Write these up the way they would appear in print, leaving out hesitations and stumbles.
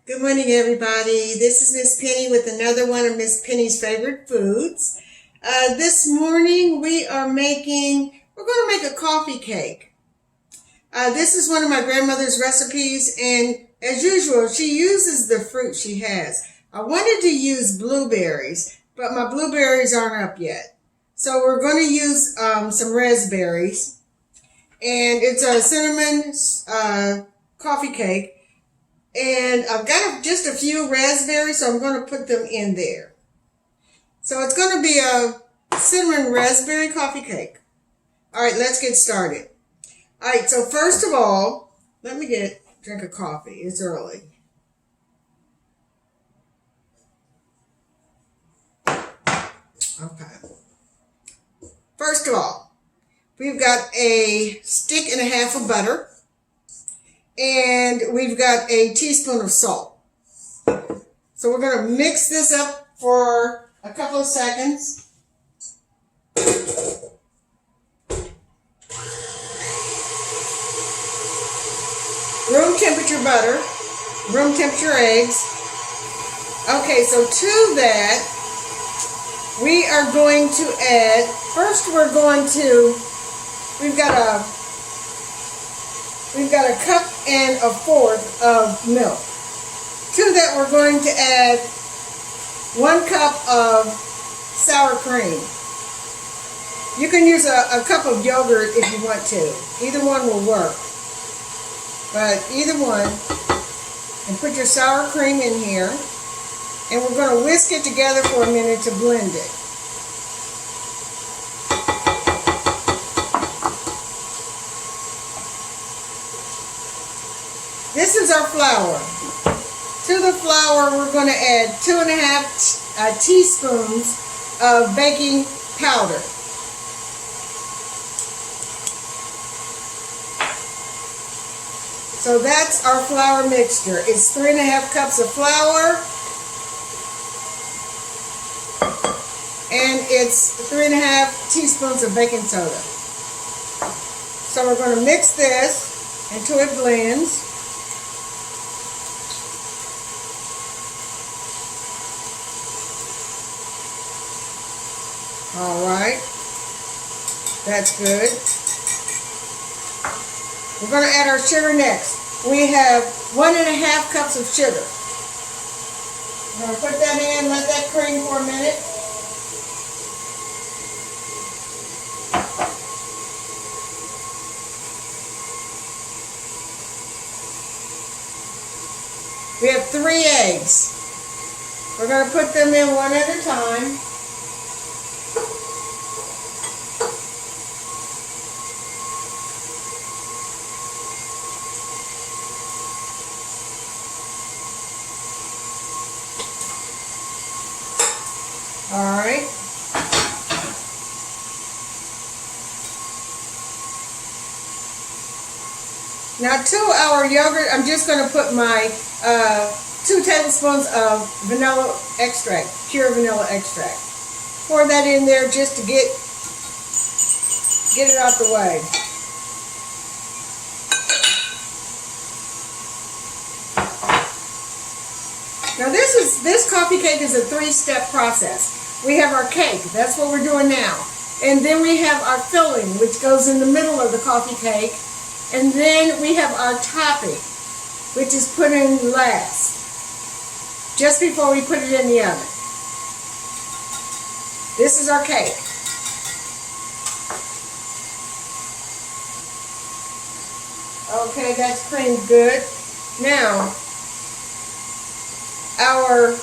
Good morning, everybody. This is Miss Penny with another one of Miss Penny's favorite foods. This morning we're going to make a coffee cake. This is one of my grandmother's recipes, and as usual, she uses the fruit she has. I wanted to use blueberries, but my blueberries aren't up yet. So we're going to use some raspberries, and it's a cinnamon coffee cake. And I've got just a few raspberries, so I'm going to put them in there. So it's going to be a cinnamon raspberry coffee cake. All right, let's get started. All right, so first of all, let me drink a coffee. It's early. Okay. First of all, we've got a stick and a half of butter. And we've got a teaspoon of salt. So we're going to mix this up for a couple of seconds. Room temperature butter, room temperature eggs. Okay, so to that, we are going to add, first we've got a cup and a fourth of milk. To that, we're going to add 1 cup of sour cream. You can use a cup of yogurt if you want to. Either one will work. But either one. And put your sour cream in here. And we're going to whisk it together for a minute to blend it. This is our flour. To the flour, we're going to add 2½ teaspoons of baking powder. So that's our flour mixture. It's 3½ cups of flour, and it's 3½ teaspoons of baking soda. So we're going to mix this until it blends. All right, that's good. We're going to add our sugar next. We have 1½ cups of sugar. I'm going to put that in, let that cream for a minute. We have 3 eggs. We're going to put them in one at a time. All right. Now to our yogurt, I'm just going to put my 2 tablespoons of vanilla extract, pure vanilla extract. Pour that in there just to get it out the way. Now this coffee cake is a 3-step process. We have our cake, that's what we're doing now. And then we have our filling, which goes in the middle of the coffee cake. And then we have our topping, which is put in last, just before we put it in the oven. This is our cake. Okay, that's creamed good. Now, our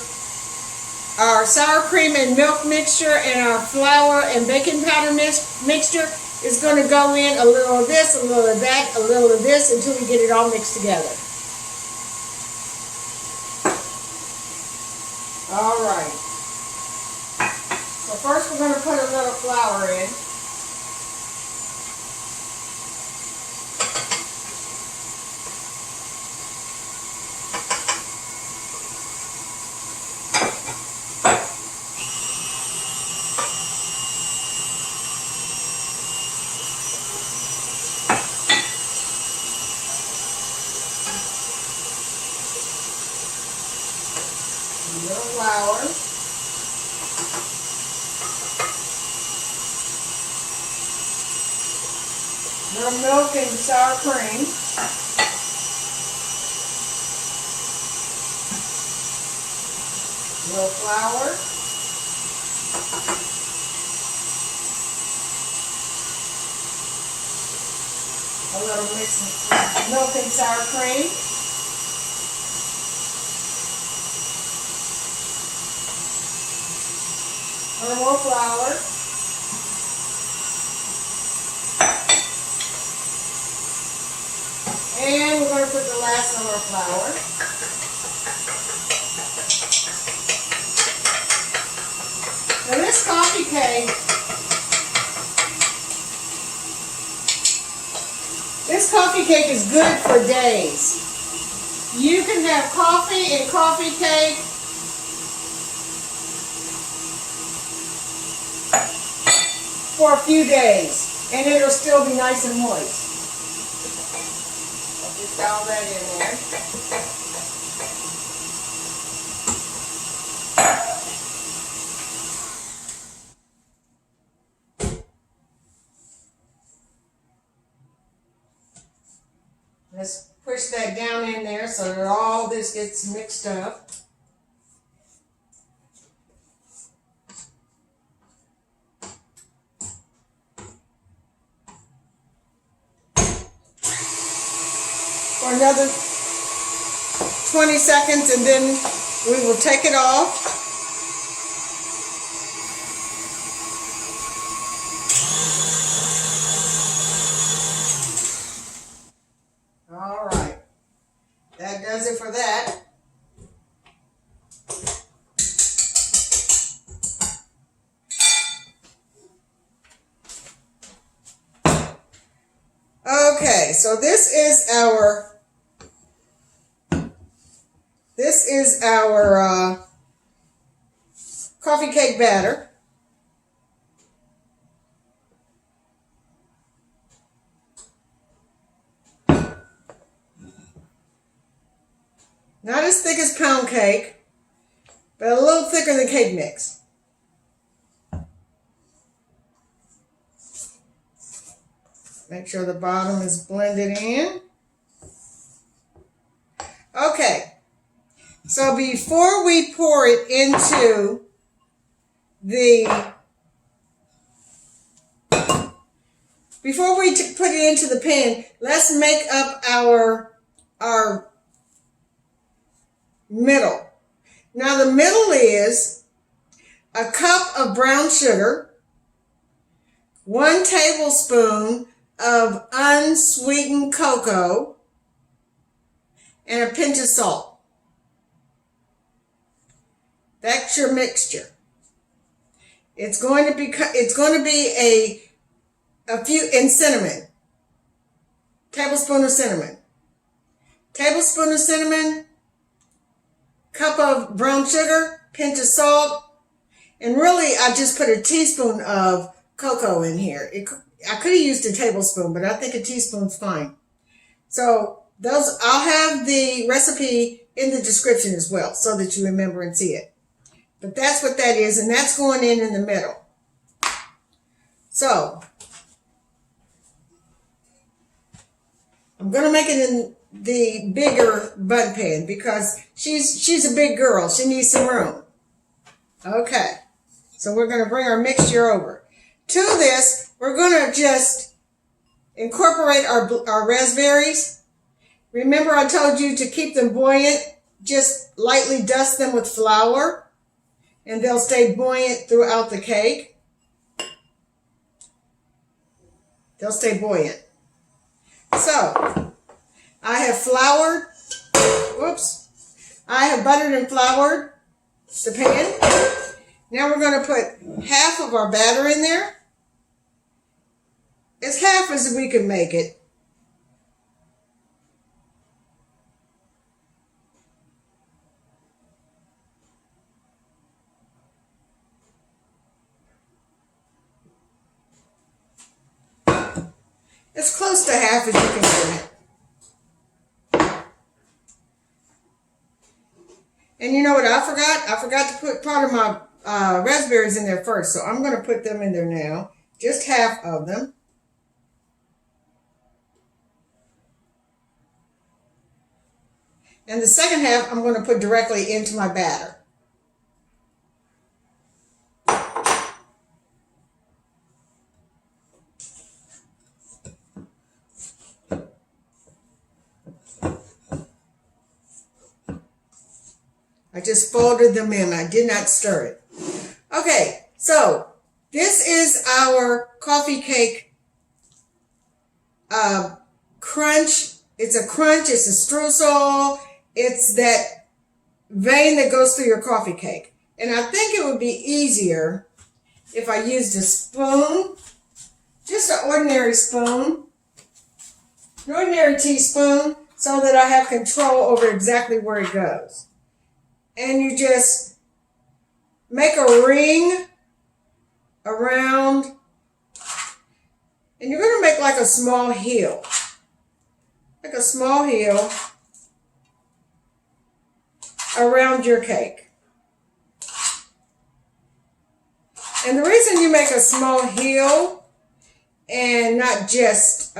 sour cream and milk mixture and our flour and baking powder mixture is going to go in a little of this, a little of that, a little of this until we get it all mixed together. All right. So first we're going to put a little flour in. No milk and sour cream. A little flour. A little mix of milk and sour cream. A little more flour. And we're going to put the last of our flour. Now this coffee cake is good for days. You can have coffee and coffee cake for a few days, and it'll still be nice and moist. I'll just all that in there. Let's push that down in there so that all this gets mixed up. For another 20 seconds, and then we will take it off. All right, that does it for that. Okay, so this is our coffee cake batter. Not as thick as pound cake, but a little thicker than cake mix. Make sure the bottom is blended in. Okay, so before we pour it into put it into the pan, let's make up our middle. Now the middle is a cup of brown sugar, 1 tablespoon of unsweetened cocoa, and a pinch of salt. That's your mixture. It's going to be a few in cinnamon. Tablespoon of cinnamon. Tablespoon of cinnamon, cup of brown sugar, pinch of salt, and really I just put a teaspoon of cocoa in here. I could have used a tablespoon, but I think a teaspoon's fine. So I'll have the recipe in the description as well so that you remember and see it. But that's what that is, and that's going in the middle. So I'm going to make it in the bigger Bundt pan because she's a big girl. She needs some room. Okay, so we're going to bring our mixture over. To this, we're going to just incorporate our raspberries. Remember I told you to keep them buoyant. Just lightly dust them with flour, and they'll stay buoyant throughout the cake. They'll stay buoyant. So, I have buttered and floured the pan. Now we're going to put half of our batter in there. As half as we can make it. As close to half as you can get it. And you know what I forgot? I forgot to put part of my raspberries in there first. So I'm going to put them in there now. Just half of them. And the second half I'm going to put directly into my batter. I just folded them in. I did not stir it. Okay, so this is our coffee cake crunch. It's a crunch. It's a streusel. It's that vein that goes through your coffee cake. And I think it would be easier if I used a spoon, just an ordinary spoon, an ordinary teaspoon, so that I have control over exactly where it goes. And you just make a ring around, and you're going to make like a small heel. Like a small heel around your cake. And the reason you make a small heel and not just,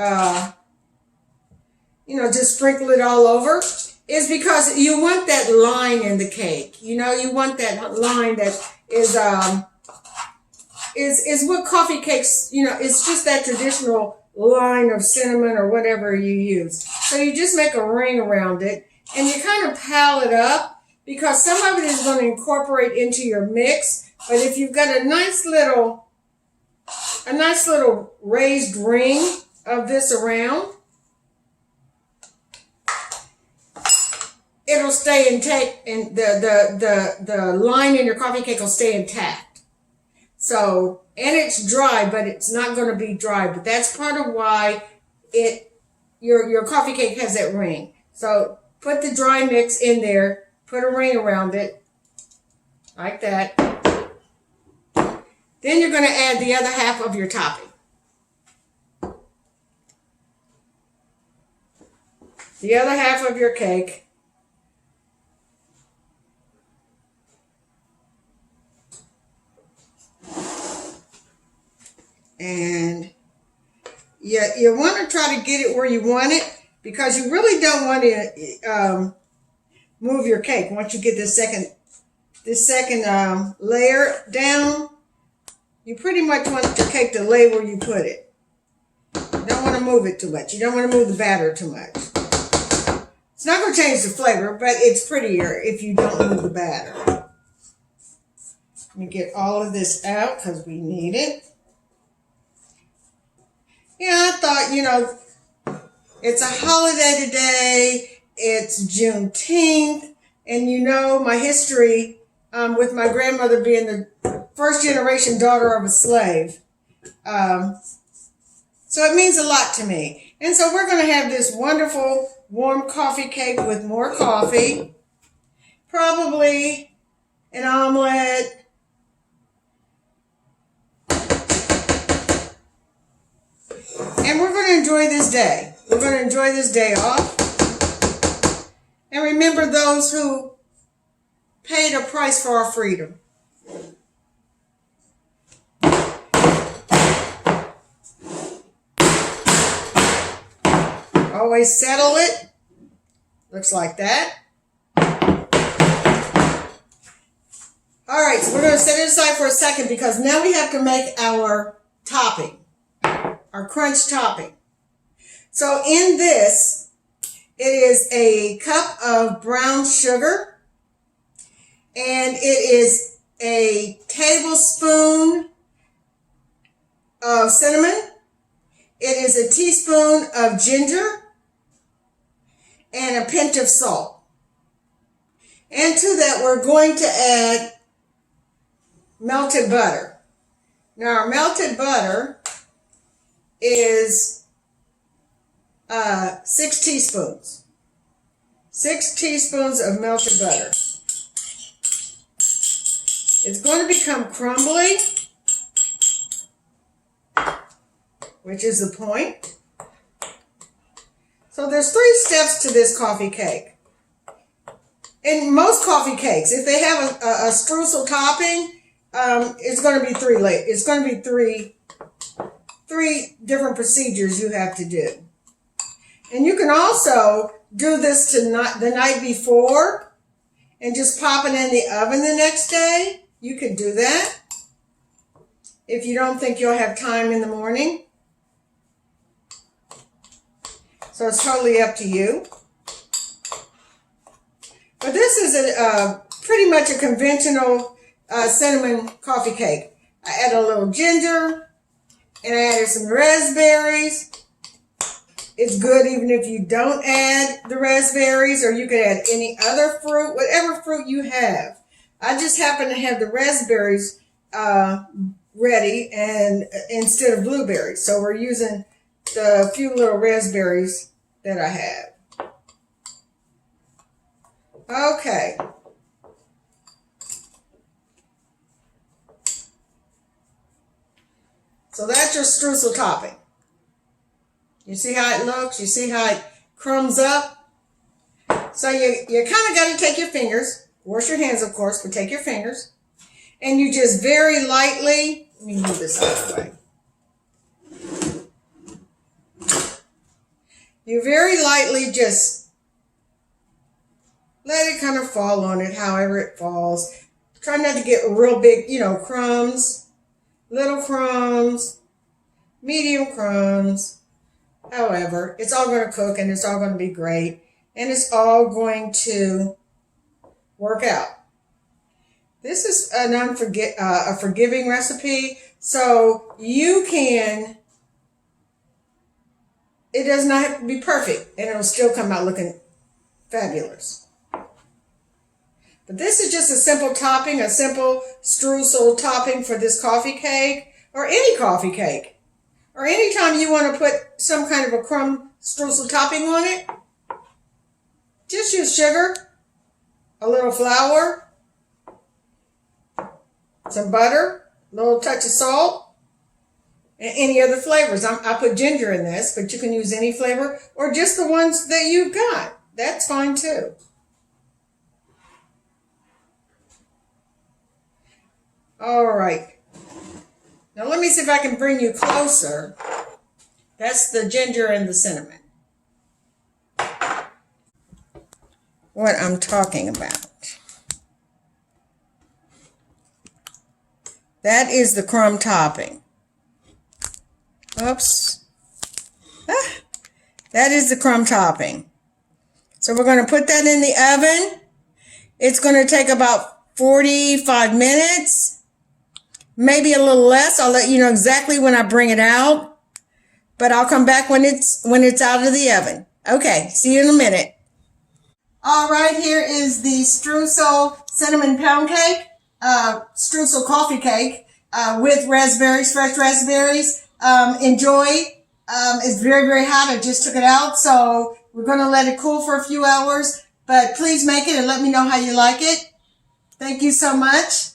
just sprinkle it all over is because you want that line in the cake. You want that line that is what coffee cakes, it's just that traditional line of cinnamon or whatever you use. So you just make a ring around it and you kind of pal it up because some of it is going to incorporate into your mix. But if you've got a nice little raised ring of this around, it'll stay intact, and the line in your coffee cake will stay intact. So, and it's dry, but it's not going to be dry. But that's part of why your coffee cake has that ring. So put the dry mix in there, put a ring around it, like that. Then you're going to add the other half of your topping. The other half of your cake. And you want to try to get it where you want it, because you really don't want to move your cake. Once you get this second layer down, you pretty much want your cake to lay where you put it. You don't want to move it too much. You don't want to move the batter too much. It's not going to change the flavor, but it's prettier if you don't move the batter. Let me get all of this out because we need it. Yeah, I thought, it's a holiday today. It's Juneteenth. And my history with my grandmother being the first generation daughter of a slave. So it means a lot to me. And so we're going to have this wonderful warm coffee cake with more coffee. Probably an omelet. And we're going to enjoy this day. We're going to enjoy this day off. And remember those who paid a price for our freedom. Always settle it. Looks like that. All right, so we're going to set it aside for a second because now we have to make our topping. Our crunch topping. So in this, it is a cup of brown sugar, and it is a tablespoon of cinnamon. It is a teaspoon of ginger and a pinch of salt. And to that, we're going to add melted butter. Now, our melted butter is 6 teaspoons. 6 teaspoons of melted butter. It's going to become crumbly, which is the point. So there's 3 steps to this coffee cake. In most coffee cakes, if they have a streusel topping, it's going to be 3 layers. It's going to be three different procedures you have to do. And you can also do this tonight, the night before, and just pop it in the oven the next day, you could do that if you don't think you'll have time in the morning. So it's totally up to you. But this is pretty much a conventional cinnamon coffee cake. I add a little ginger, and I added some raspberries. It's good even if you don't add the raspberries, or you could add any other fruit, whatever fruit you have. I just happen to have the raspberries ready and instead of blueberries. So we're using the few little raspberries that I have. Okay. So that's your streusel topping. You see how it looks? You see how it crumbs up? So you kind of got to take your fingers, wash your hands of course, but take your fingers, and you just very lightly, let me move this out of the way. You very lightly just let it kind of fall on it, however it falls. Try not to get real big, crumbs, little crumbs, medium crumbs. However, it's all going to cook and it's all going to be great. And it's all going to work out. This is a forgiving recipe. So you can, it does not have to be perfect. And it'll still come out looking fabulous. But this is just a simple topping, a simple streusel topping for this coffee cake. Or any coffee cake. Or anytime you want to put some kind of a crumb streusel topping on it, just use sugar, a little flour, some butter, a little touch of salt, and any other flavors. I put ginger in this, but you can use any flavor or just the ones that you've got. That's fine too. All right. Now let me see if I can bring you closer. That's the ginger and the cinnamon. What I'm talking about. That is the crumb topping. Oops. That is the crumb topping. So we're going to put that in the oven. It's going to take about 45 minutes. Maybe a little less. I'll let you know exactly when I bring it out. But I'll come back when it's out of the oven. Okay, see you in a minute. All right, here is the streusel cinnamon pound cake, streusel coffee cake with raspberries, fresh raspberries. Enjoy. It's very, very hot. I just took it out, so we're going to let it cool for a few hours. But please make it and let me know how you like it. Thank you so much.